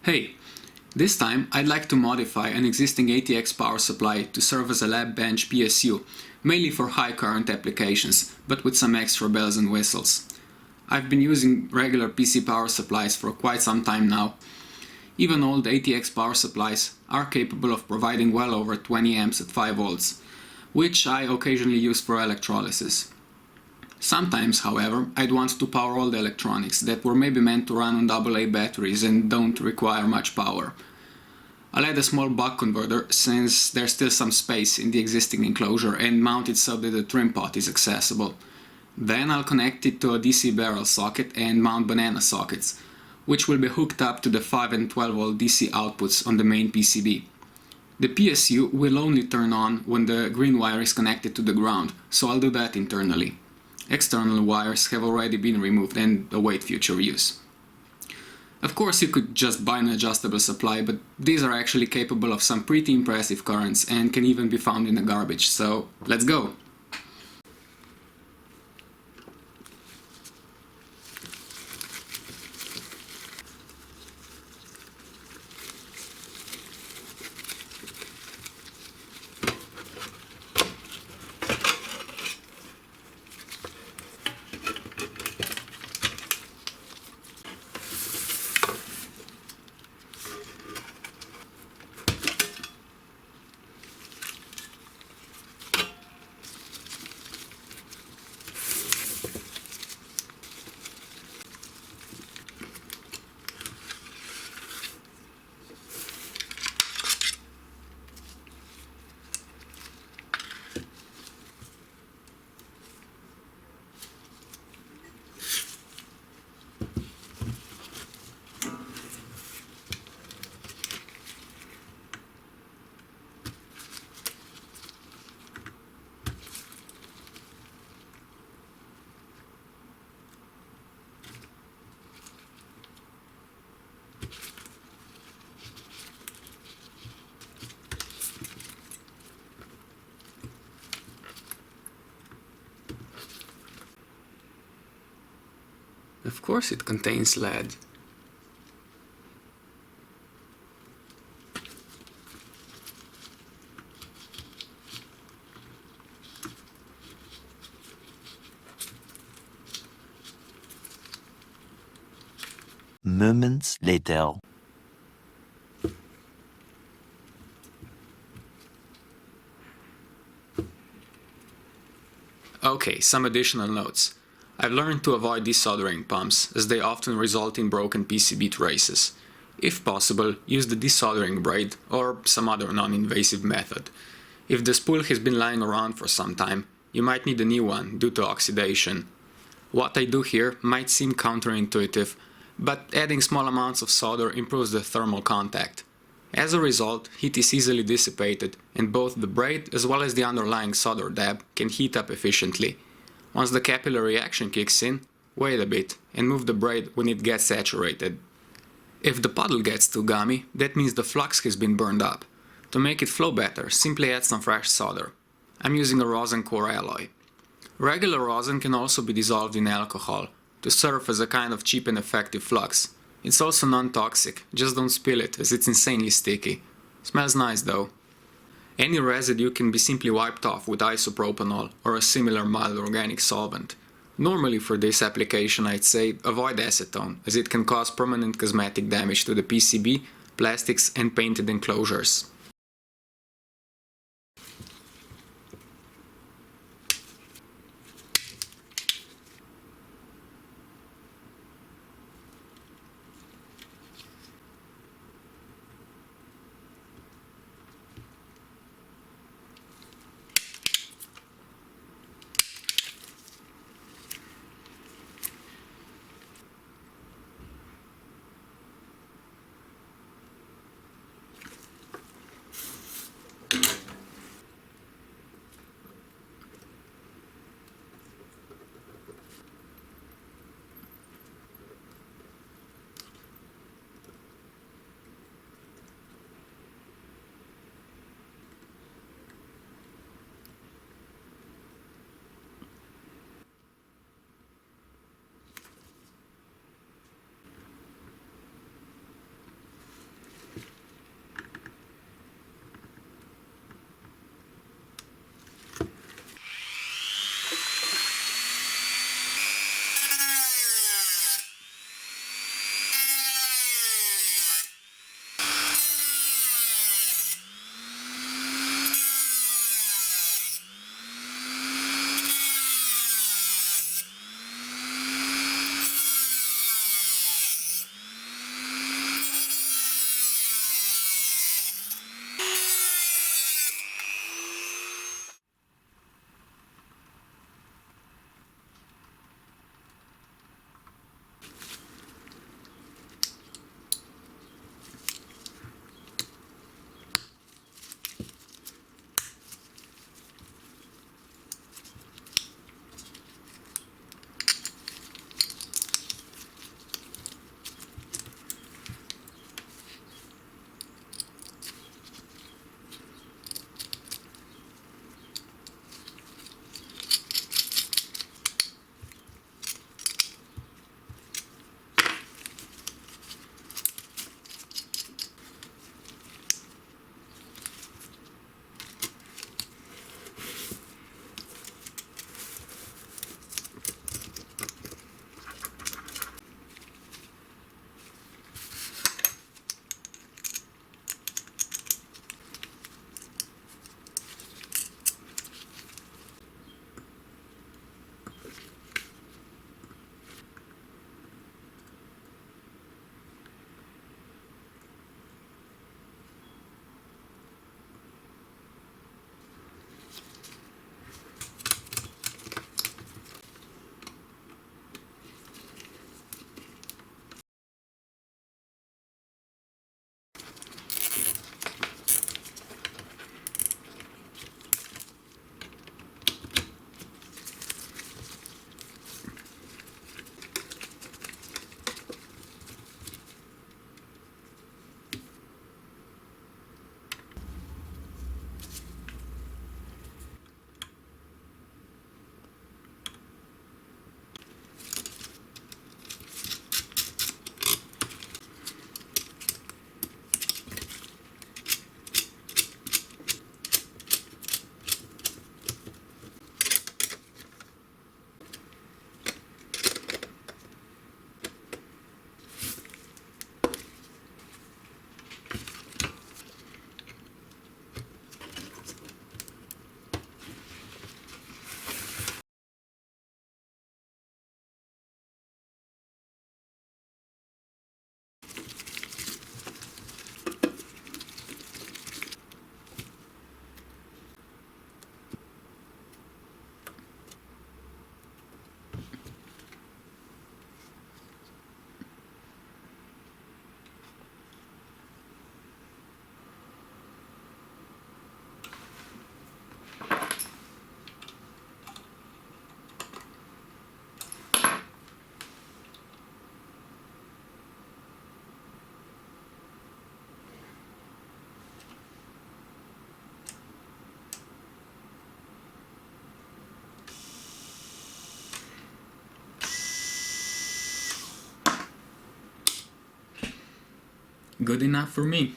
Hey, this time I'd like to modify an existing ATX power supply to serve as a lab bench PSU, mainly for high current applications, but with some extra bells and whistles. I've been using regular PC power supplies for quite some time now. Even old ATX power supplies are capable of providing well over 20 amps at 5 volts, which I occasionally use for electrolysis. Sometimes, however, I'd want to power all the electronics that were maybe meant to run on AA batteries and don't require much power. I'll add a small buck converter since there's still some space in the existing enclosure and mount it so that the trim pot is accessible. Then I'll connect it to a DC barrel socket and mount banana sockets, which will be hooked up to the 5 and 12 volt DC outputs on the main PCB. The PSU will only turn on when the green wire is connected to the ground, so I'll do that internally. External wires have already been removed and await future use. Of course, you could just buy an adjustable supply, but these are actually capable of some pretty impressive currents and can even be found in the garbage, so let's go! Of course it contains lead. Moments later. Okay, some additional notes. I've learned to avoid desoldering pumps, as they often result in broken PCB traces. If possible, use the desoldering braid or some other non-invasive method. If the spool has been lying around for some time, you might need a new one due to oxidation. What I do here might seem counterintuitive, but adding small amounts of solder improves the thermal contact. As a result, heat is easily dissipated, and both the braid as well as the underlying solder dab can heat up efficiently. Once the capillary reaction kicks in, wait a bit and move the braid when it gets saturated. If the puddle gets too gummy, that means the flux has been burned up. To make it flow better, simply add some fresh solder. I'm using a rosin core alloy. Regular rosin can also be dissolved in alcohol to serve as a kind of cheap and effective flux. It's also non-toxic, just don't spill it as it's insanely sticky. Smells nice though. Any residue can be simply wiped off with isopropanol or a similar mild organic solvent. Normally for this application I'd say avoid acetone, as it can cause permanent cosmetic damage to the PCB, plastics and painted enclosures. Good enough for me.